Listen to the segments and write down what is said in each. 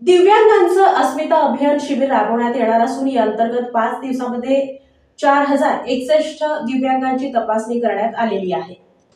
दिव्यांगांचं अस्मिता अभियान शिबिर राबवण्यात येणार असून या अंतर्गत 5 दिवसांमध्ये 4061 दिव्यांगांची तपासणी करण्यात आलेली आहे।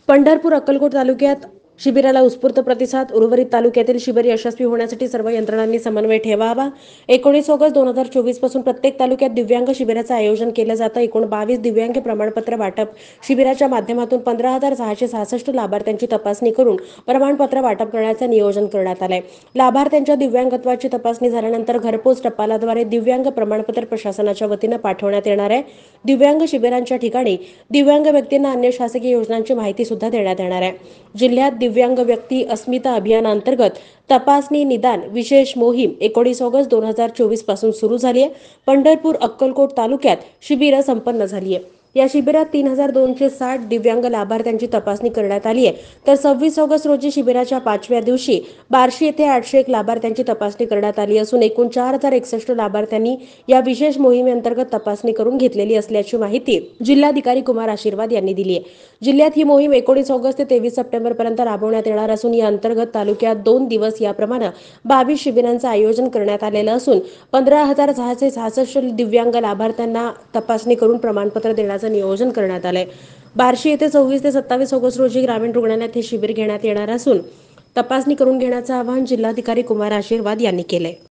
पंढरपूर अक्कलकोट तालुक्यात शिबिराला उत्स्फूर्त प्रतिसाद। उर्वरित तालुक्यातील शिबिर यशस्वी होण्यासाठी सर्व यंत्रणांनी समन्वय ठेवावा। 19 ऑगस्ट 2024 पासून प्रत्येक तालुक्यात दिव्यांग शिबिराचं आयोजन केलं जातं। एकूण 22 दिव्यांग प्रमाणपत्र वाटप शिबिराच्या माध्यमातून 15,666 लाभार्थ्यांची तपासणी करून प्रमाणपत्र वाटप करण्याचं नियोजन करण्यात आलंय। लाभार्थ्यांच्या दिव्यांगत्वाची तपासणी झाल्यानंतर घरपोच टपालाद्वारे दिव्यांग प्रमाणपत्र प्रशासनाच्या वतीनं पाठवण्यात येणार आहे। दिव्यांग शिबिरांच्या ठिकाणी दिव्यांग व्यक्तींना अन्य शासकीय योजनांची माहिती सुद्धा देण्यात येणार आहे। जिल्ह्यात दिव्यांग व्यक्ती अस्मिता अभियानांतर्गत तपासणी निदान विशेष मोहीम 19 ऑगस्ट 2024 पासून सुरू झाली आहे। पंढरपूर अक्कलकोट तालुक्यात शिबिरं संपन्न झाली आहे। या शिबिरात 3260 दिव्यांग लाभार्थ्यांची तपासणी करण्यात आली आहे। तर 26 ऑगस्ट रोजी शिबिराच्या 5व्या दिवशी बार्शी येथे 801 लाभार्थ्यांची तपासणी करण्यात आली असून एकूण 4061 लाभार्थ्यांनी या विशेष मोहिमेअंतर्गत तपासणी करून घेतलेली असल्याची माहिती जिल्हाधिकारी कुमार आशीर्वाद यांनी दिली आहे। जिल्ह्यात ही मोहीम 19 ऑगस्ट ते 23 सप्टेंबर पर्यंत राबवण्यात येणार असून या अंतर्गत तालुक्यात 2 दिवस याप्रमाणे 22 शिबिरांचं आयोजन करण्यात आलेलं असून 15,666 दिव्यांग लाभार्थ्यांना तपासणी करून प्रमाणपत्र देण्याचं नियोजन करण्यात आलंय। बार्शी येथे 24 ते 27 ऑगस्ट रोजी ग्रामीण रुग्णालयात हे शिबिर घेण्यात येणार असून तपासणी करून घेण्याचं आवाहन जिल्हाधिकारी कुमार आशीर्वाद यांनी केलंय।